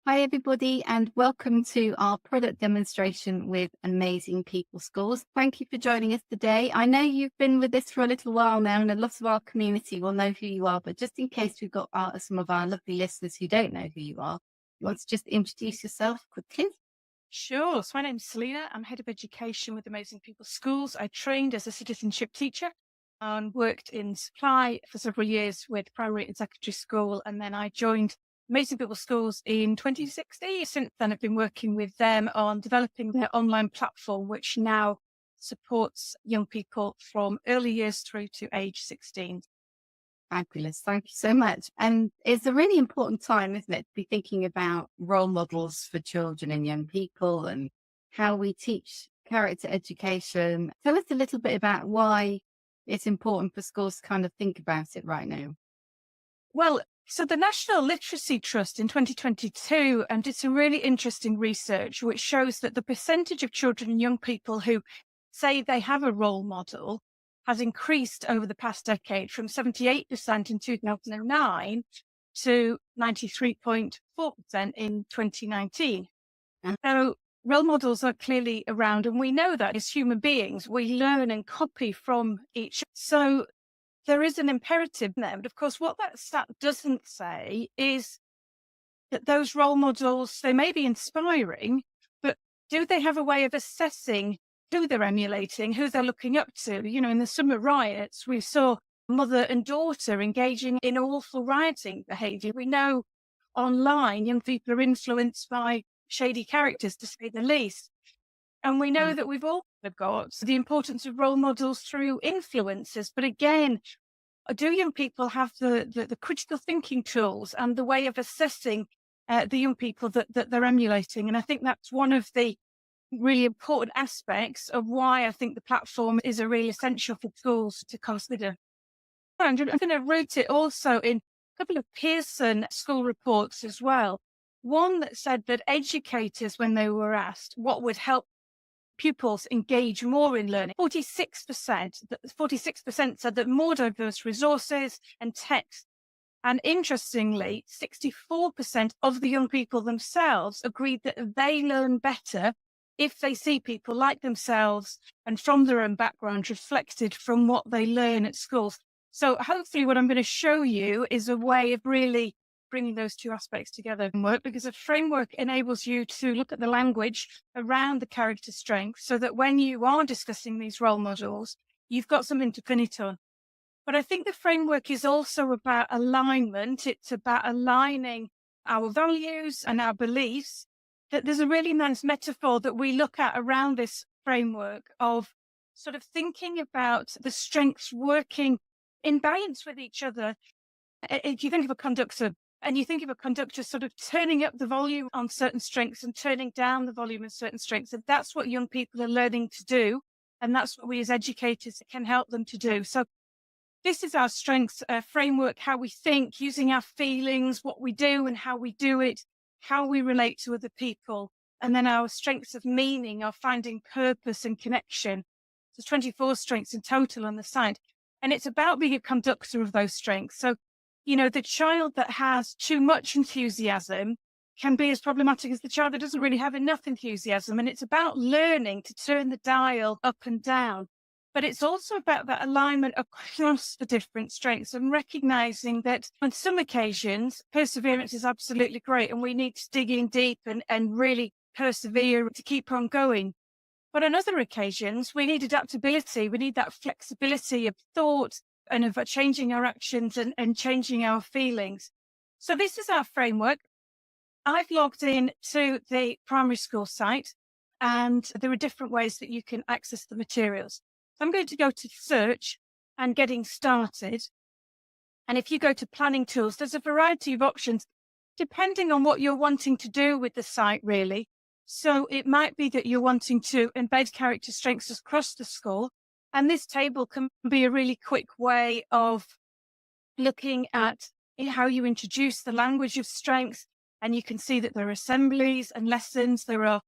Hi, everybody, and welcome to our product demonstration with Amazing People Schools. Thank you for joining us today. I know you've been with us for a little while now, and a lot of our community will know who you are, but just in case we've got some of our lovely listeners who don't know who you are, you want to just introduce yourself quickly? Sure. So my name's Selena. I'm head of education with Amazing People Schools. I trained as a citizenship teacher and worked in supply for several years with primary and secondary school. And then I joined Amazing People Schools in 2016. Since then, I've been working with them on developing their online platform, which now supports young people from early years through to age 16. Fabulous. Thank you so much. And it's a really important time, isn't it, to be thinking about role models for children and young people and how we teach character education. Tell us a little bit about why it's important for schools to kind of think about it right now. Well, so the National Literacy Trust in 2022 did some really interesting research, which shows that the percentage of children and young people who say they have a role model has increased over the past decade from 78% in 2009 to 93.4% in 2019. Uh, So role models are clearly around, and we know that as human beings, we learn and copy from each. So there is an imperative there. But of course, what that stat doesn't say is that those role models, they may be inspiring, but do they have a way of assessing who they're emulating, who they're looking up to? You know, in the summer riots, we saw mother and daughter engaging in awful rioting behavior. We know online young people are influenced by shady characters, to say the least. And we know yeah. that we've all got the importance of role models through influences. But again, do young people have the critical thinking tools and the way of assessing the young people that they're emulating? And I think that's one of the really important aspects of why I think the platform is a really essential for schools to consider. And I'm going to root it also in a couple of Pearson school reports as well. One that said that educators, when they were asked what would help pupils engage more in learning, 46% said that more diverse resources and text. And interestingly, 64% of the young people themselves agreed that they learn better if they see people like themselves and from their own background reflected from what they learn at schools. So hopefully what I'm going to show you is a way of really bringing those two aspects together and work, because a framework enables you to look at the language around the character strength so that when you are discussing these role models, you've got something to pin it on. But I think the framework is also about alignment. It's about aligning our values and our beliefs. That there's a really nice metaphor that we look at around this framework of sort of thinking about the strengths working in balance with each other. If you think of a conductor, and you think of a conductor sort of turning up the volume on certain strengths and turning down the volume on certain strengths, and that's what young people are learning to do. And that's what we as educators can help them to do. So this is our strengths framework, how we think, using our feelings, what we do and how we do it, how we relate to other people, and then our strengths of meaning, our finding purpose and connection. There's 24 strengths in total on the side. And it's about being a conductor of those strengths. So, you know, the child that has too much enthusiasm can be as problematic as the child that doesn't really have enough enthusiasm. And it's about learning to turn the dial up and down. But it's also about that alignment across the different strengths and recognizing that on some occasions, perseverance is absolutely great and we need to dig in deep and really persevere to keep on going. But on other occasions, we need adaptability. We need that flexibility of thought and of changing our actions and changing our feelings. So this is our framework. I've logged in to the primary school site, and there are different ways that you can access the materials. So I'm going to go to search and getting started. And if you go to planning tools, there's a variety of options depending on what you're wanting to do with the site, really. So it might be that you're wanting to embed character strengths across the school. And this table can be a really quick way of looking at how you introduce the language of strengths. And you can see that there are assemblies and lessons. There are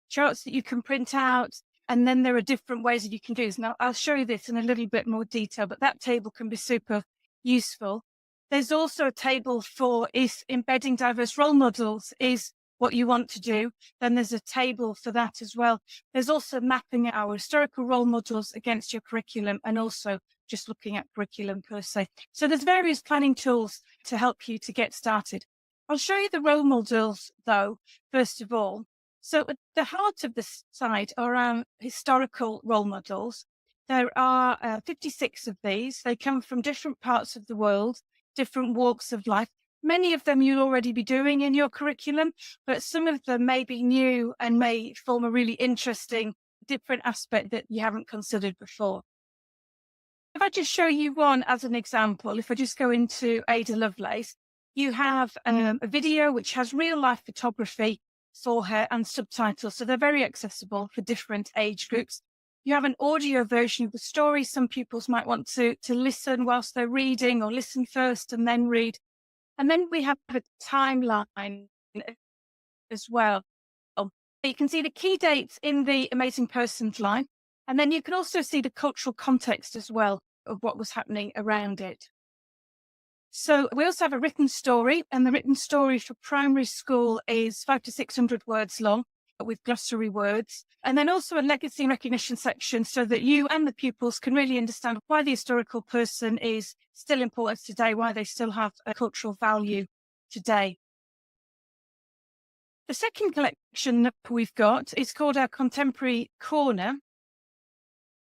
charts that you can print out. And then there are different ways that you can do this. Now, I'll show you this in a little bit more detail, but that table can be super useful. There's also a table for is embedding diverse role models is what you want to do. Then there's a table for that as well. There's also mapping our historical role models against your curriculum, and also just looking at curriculum per se. So there's various planning tools to help you to get started. I'll show you the role models though, first of all. So at the heart of this site are our historical role models. There are 56 of these. They come from different parts of the world, different walks of life. Many of them you'll already be doing in your curriculum, but some of them may be new and may form a really interesting, different aspect that you haven't considered before. If I just show you one as an example, if I just go into Ada Lovelace, you have a video which has real life photography for her and subtitles. So they're very accessible for different age groups. You have an audio version of the story. Some pupils might want to listen whilst they're reading, or listen first and then read. And then we have a timeline as well. You can see the key dates in the amazing person's life. And then you can also see the cultural context as well of what was happening around it. So we also have a written story, and the written story for primary school is 500 to 600 words long with glossary words. And then also a legacy and recognition section so that you and the pupils can really understand why the historical person is still important today, why they still have a cultural value today. The second collection that we've got is called our Contemporary Corner.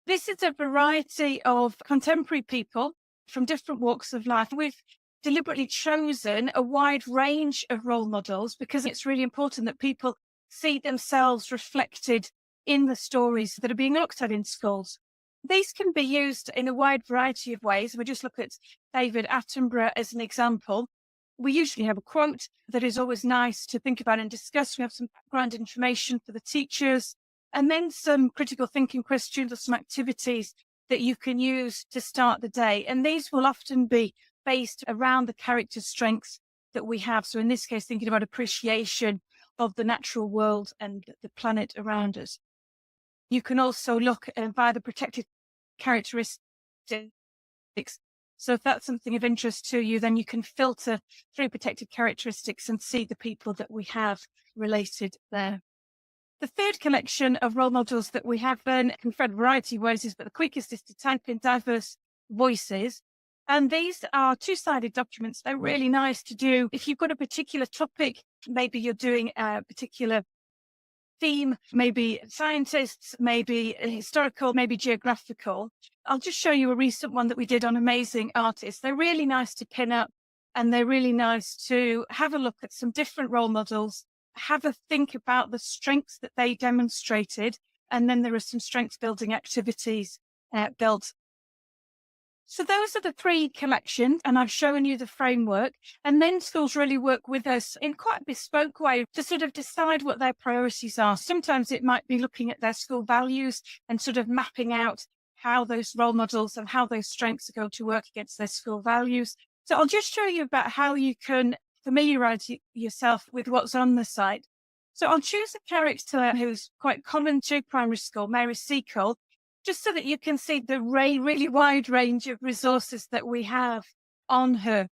This is a variety of contemporary people from different walks of life. We've deliberately chosen a wide range of role models because it's really important that people see themselves reflected in the stories that are being looked at in schools. These can be used in a wide variety of ways. We just look at David Attenborough as an example. We usually have a quote that is always nice to think about and discuss. We have some background information for the teachers, and then some critical thinking questions or some activities that you can use to start the day. And these will often be based around the character strengths that we have. So in this case, thinking about appreciation of the natural world and the planet around us. You can also look via the protected characteristics. So if that's something of interest to you, then you can filter through protected characteristics and see the people that we have related there. The third collection of role models that we have then can spread a variety of ways, but the quickest is to type in diverse voices. And these are two-sided documents. They're really nice to do if you've got a particular topic. Maybe you're doing a particular theme, maybe scientists, maybe historical, maybe geographical. I'll just show you a recent one that we did on amazing artists. They're really nice to pin up, and they're really nice to have a look at some different role models, have a think about the strengths that they demonstrated, and then there are some strength building activities built. So those are the three collections, and I've shown you the framework. And then schools really work with us in quite a bespoke way to sort of decide what their priorities are. Sometimes it might be looking at their school values and sort of mapping out how those role models and how those strengths are going to work against their school values. So I'll just show you about how you can familiarize yourself with what's on the site. So I'll choose a character who's quite common to primary school, Mary Seacole, just so that you can see the really wide range of resources that we have on her.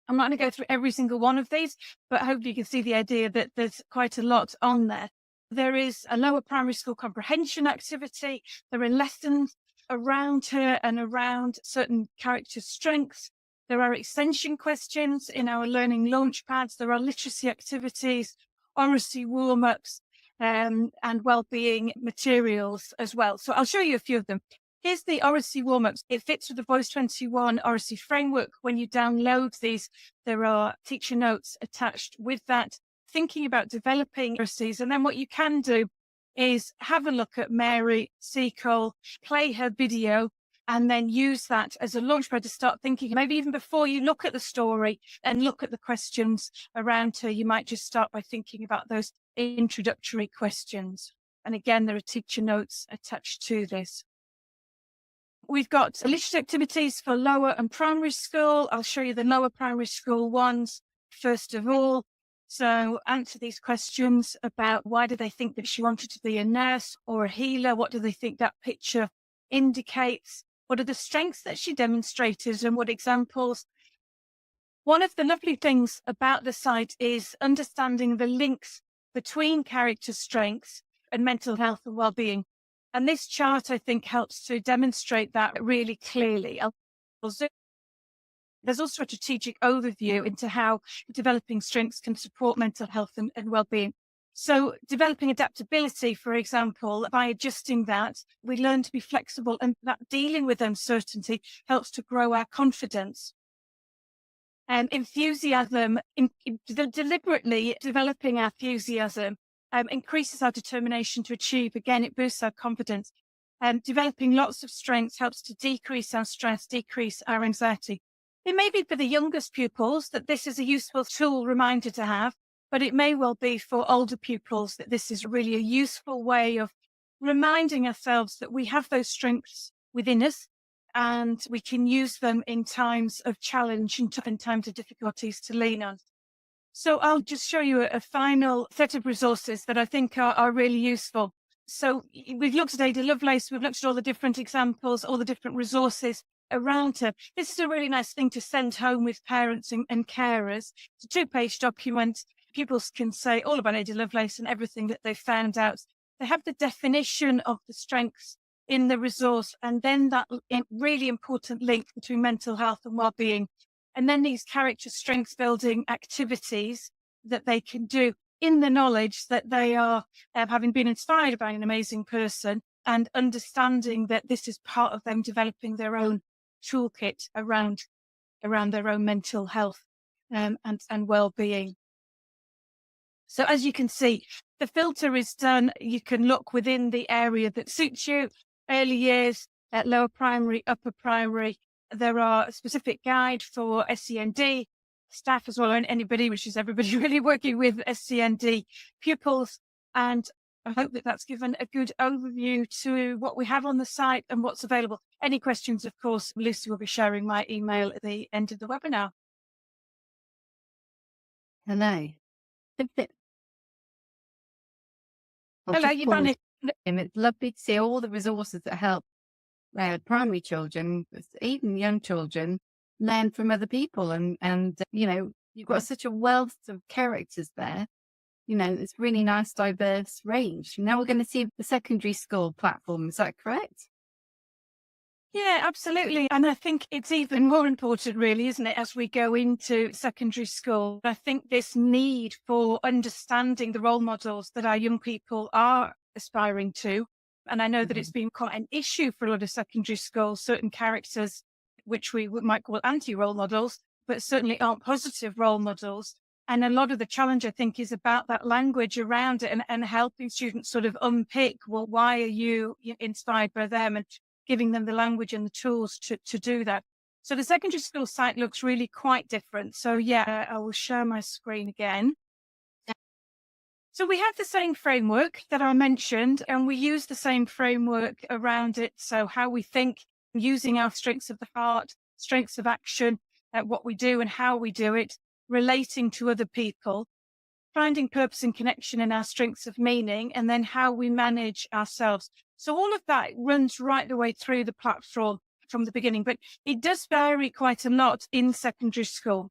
I'm not going to go through every single one of these, but hopefully you can see the idea that there's quite a lot on there. There is a lower primary school comprehension activity. There are lessons around her and around certain character strengths. There are extension questions in our learning launch pads. There are literacy activities, oracy warm-ups, and wellbeing materials as well. So I'll show you a few of them. Here's the oracy warm-ups. It fits with the Voice 21 oracy framework. When you download these, there are teacher notes attached with that, thinking about developing oracies. And then what you can do is have a look at Mary Seacole, play her video, and then use that as a launchpad to start thinking. Maybe even before you look at the story and look at the questions around her, you might just start by thinking about those introductory questions. And again, there are teacher notes attached to this. We've got literacy activities for lower and primary school. I'll show you the lower primary school ones first of all. So answer these questions about why do they think that she wanted to be a nurse or a healer? What do they think that picture indicates? What are the strengths that she demonstrated and what examples One of the lovely things about the site is understanding the links between character strengths and mental health and well-being. And this chart, I think, helps to demonstrate that really clearly. There's also a strategic overview into how developing strengths can support mental health and well-being. So developing adaptability, for example, by adjusting that, we learn to be flexible, and that dealing with uncertainty helps to grow our confidence. Enthusiasm, deliberately developing our enthusiasm increases our determination to achieve. Again, it boosts our confidence. Developing lots of strengths helps to decrease our stress, decrease our anxiety. It may be for the youngest pupils that this is a useful tool reminder to have, but it may well be for older pupils that this is really a useful way of reminding ourselves that we have those strengths within us and we can use them in times of challenge and in times of difficulties to lean on. So I'll just show you a final set of resources that I think are really useful. So we've looked at Ada Lovelace, we've looked at all the different examples, all the different resources around her. This is a really nice thing to send home with parents and carers. It's a 2-page document. Pupils can say all about Ada Lovelace and everything that they found out. They have the definition of the strengths in the resource, and then that really important link between mental health and well-being, and then these character strength building activities that they can do in the knowledge that they are having been inspired by an amazing person and understanding that this is part of them developing their own toolkit around their own mental health and well-being. So as you can see, the filter is done. You can look within the area that suits you. Early years, lower primary, upper primary. There are a specific guide for SEND staff as well, and anybody, which is everybody really working with SEND pupils. And I hope that that's given a good overview to what we have on the site and what's available. Any questions, of course, Lucy will be sharing my email at the end of the webinar. Hello. Hello, you've done it. And it's lovely to see all the resources that help primary children, even young children, learn from other people. And you know, you've got such a wealth of characters there. You know, it's really nice, diverse range. Now we're going to see the secondary school platform. Is that correct? Yeah, absolutely. And I think it's even more important, really, isn't it, as we go into secondary school? I think this need for understanding the role models that our young people are aspiring to. And I know that it's been quite an issue for a lot of secondary schools, certain characters, which we might call anti-role models, but certainly aren't positive role models. And a lot of the challenge, I think, is about that language around it and helping students sort of unpick, well, why are you inspired by them? And giving them the language and the tools to do that. So the secondary school site looks really quite different. So yeah, I will share my screen again. So we have the same framework that I mentioned, and we use the same framework around it. So how we think, using our strengths of the heart, strengths of action, what we do and how we do it, relating to other people, finding purpose and connection in our strengths of meaning, and then how we manage ourselves. So all of that runs right the way through the platform from the beginning, but it does vary quite a lot in secondary school.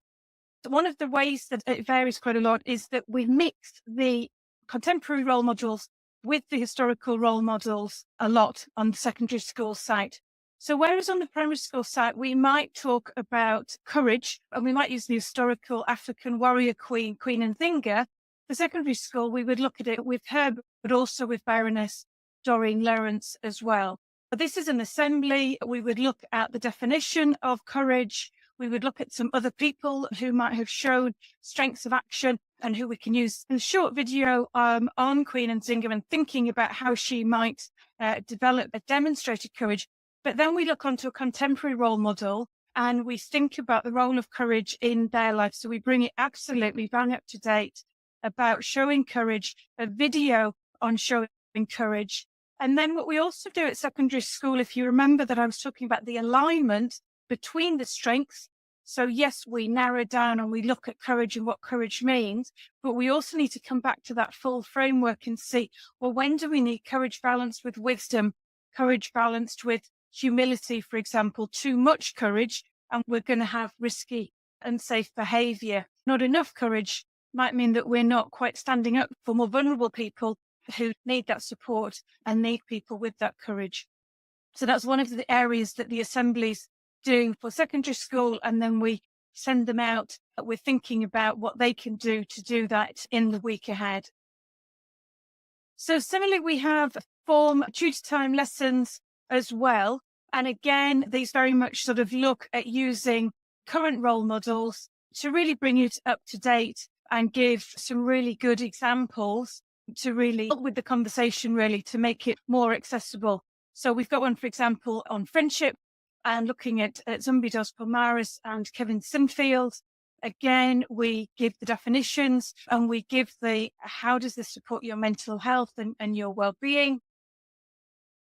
One of the ways that it varies quite a lot is that we mix the contemporary role models with the historical role models a lot on the secondary school site. So whereas on the primary school site, we might talk about courage, and we might use the historical African warrior queen, Queen Nzinga. For secondary school, we would look at it with her, but also with Baroness Doreen Lawrence as well. But this is an assembly. We would look at the definition of courage. We would look at some other people who might have shown strengths of action and who we can use in a short video on Queen Nzinga and thinking about how she might develop a demonstrated courage. But then we look onto a contemporary role model and we think about the role of courage in their life. So we bring it absolutely bang up to date about showing courage, a video on showing courage. And then what we also do at secondary school, if you remember that I was talking about the alignment between the strengths. So yes, we narrow down and we look at courage and what courage means, but we also need to come back to that full framework and see, well, when do we need courage balanced with wisdom, courage balanced with humility, for example? Too much courage and we're going to have risky and safe behaviour. Not enough courage might mean that we're not quite standing up for more vulnerable people who need that support and need people with that courage. So that's one of the areas that the assemblies do for secondary school, and then we send them out. We're thinking about what they can do to do that in the week ahead. So similarly, we have form tutor time lessons as well. And again, these very much sort of look at using current role models to really bring it up to date and give some really good examples to really help with the conversation, really, to make it more accessible. So we've got one, for example, on friendship and looking at Zumbidos Palmaris and Kevin Sinfield. Again, we give the definitions and we give the how does this support your mental health and your well-being.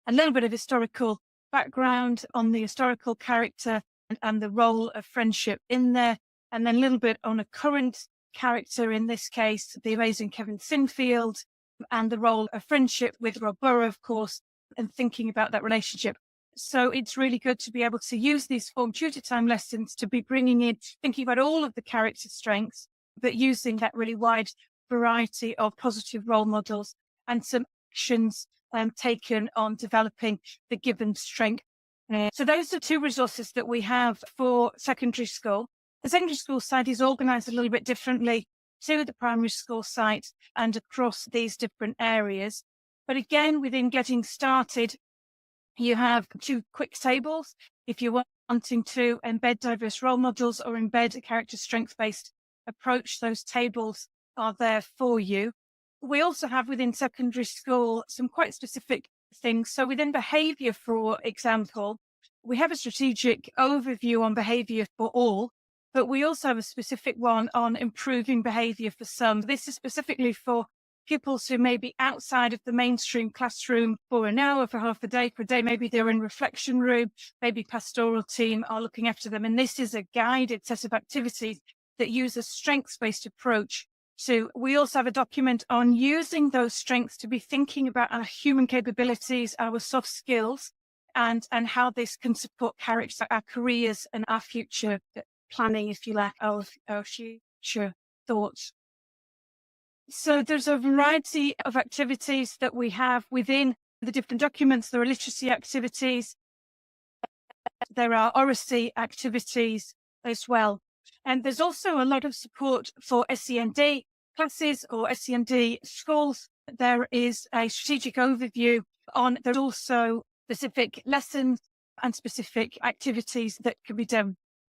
A little bit of historical background on the historical character and the role of friendship in there. And then a little bit on a current character, in this case, the amazing Kevin Sinfield, and the role of friendship with Rob Burrow, of course, and thinking about that relationship. So it's really good to be able to use these form tutor time lessons to be bringing in, thinking about all of the character strengths, but using that really wide variety of positive role models and some actions taken on developing the given strength. So those are two resources that we have for secondary school. The secondary school site is organised a little bit differently to the primary school site and across these different areas. But again, within getting started, you have two quick tables. If you're wanting to embed diverse role models or embed a character strength-based approach, those tables are there for you. We also have within secondary school some quite specific things. So within behaviour, for example, we have a strategic overview on behaviour for all, but we also have a specific one on improving behaviour for some. This is specifically for pupils who may be outside of the mainstream classroom for an hour, for half a day, for a day. Maybe they're in reflection room, maybe pastoral team are looking after them. And this is a guided set of activities that use a strengths-based approach. So we also have a document on using those strengths to be thinking about our human capabilities, our soft skills, and how this can support character, our careers, and our future planning, if you like, our future thoughts. So there's a variety of activities that we have within the different documents. There are literacy activities. There are oracy activities as well. And there's also a lot of support for SEND classes or SEND schools. There is a strategic overview on, there's also specific lessons and specific activities that can be done.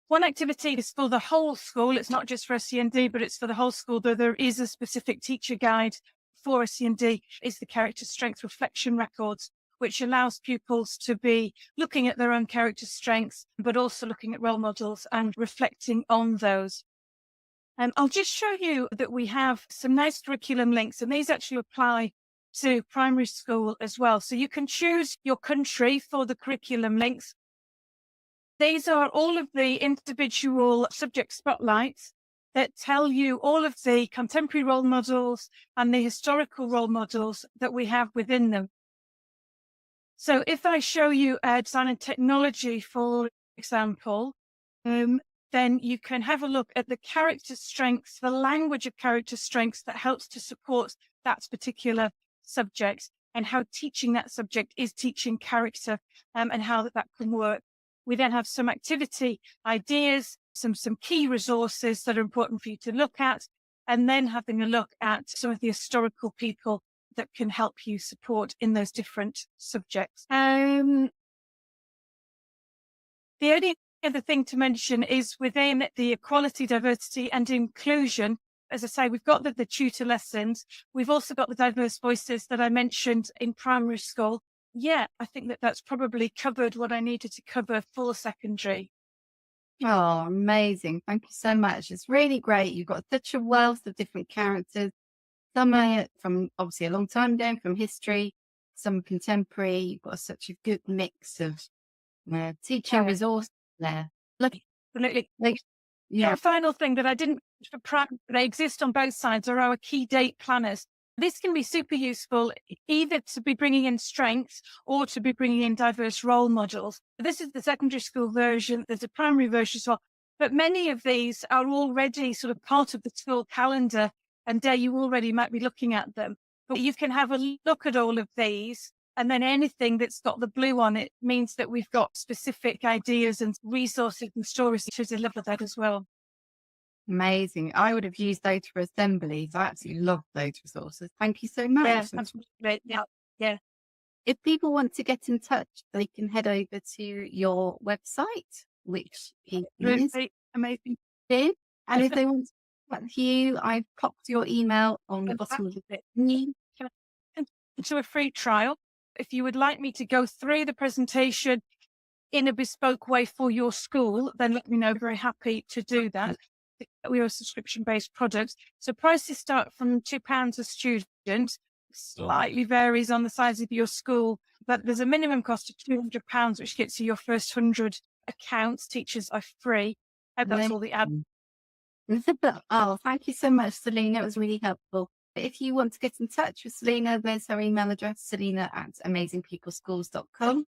One activity is for the whole school. It's not just for SEND, but it's for the whole school, though there is a specific teacher guide for SEND, is the character strength reflection records, which allows pupils to be looking at their own character strengths, but also looking at role models and reflecting on those. I'll just show you that we have some nice curriculum links, and these actually apply to primary school as well. So you can choose your country for the curriculum links. These are all of the individual subject spotlights that tell you all of the contemporary role models and the historical role models that we have within them. So if I show you design and technology, for example, then you can have a look at the character strengths, the language of character strengths that helps to support that particular subject, and how teaching that subject is teaching character, and how that can work. We then have some activity ideas, some key resources that are important for you to look at, and then having a look at some of the historical people that can help you support in those different subjects. The only other thing to mention is within the equality, diversity and inclusion, as I say, we've got the tutor lessons. We've also got the diverse voices that I mentioned in primary school. Yeah, I think that's probably covered what I needed to cover for secondary. Oh, amazing. Thank you so much. It's really great. You've got such a wealth of different characters. Some are from obviously a long time ago, from history, some contemporary. You've got such a good mix of teaching resources there. Look, Absolutely. Yeah. The final thing that I didn't, they exist on both sides, are our key date planners. This can be super useful either to be bringing in strengths or to be bringing in diverse role models. This is the secondary school version. There's a primary version as well. But many of these are already sort of part of the school calendar, and there you already might be looking at them. But you can have a look at all of these, and then anything that's got the blue on it means that we've got specific ideas and resources and stories to deliver that as well. Amazing. I would have used those for assemblies. I absolutely love those resources. Thank you so much. Yeah, absolutely. Yeah, yeah. If people want to get in touch, they can head over to your website, which is Really amazing. here. And if they want to contact with you, I've popped your email on the bottom of the screen. To a free trial. If you would like me to go through the presentation in a bespoke way for your school, then let me know. Very happy to do that. We are a subscription-based product. So prices start from £2 a student. Slightly varies on the size of your school, but there's a minimum cost of £200, which gets you your first 100 accounts. Teachers are free. And that's all the ad. Oh, thank you so much, Selena. It was really helpful. If you want to get in touch with Selena, there's her email address, selena@amazingpeopleschools.com.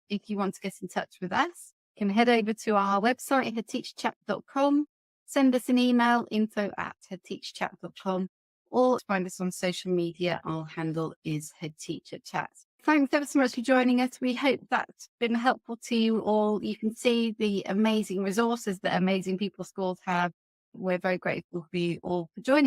If you want to get in touch with us, you can head over to our website, headteacherchat.com, send us an email, info@headteacherchat.com, or find us on social media. Our handle is headteacherchat. Thanks ever so much for joining us. We hope that's been helpful to you all. You can see the amazing resources that Amazing People Schools have. We're very grateful for you all for joining us.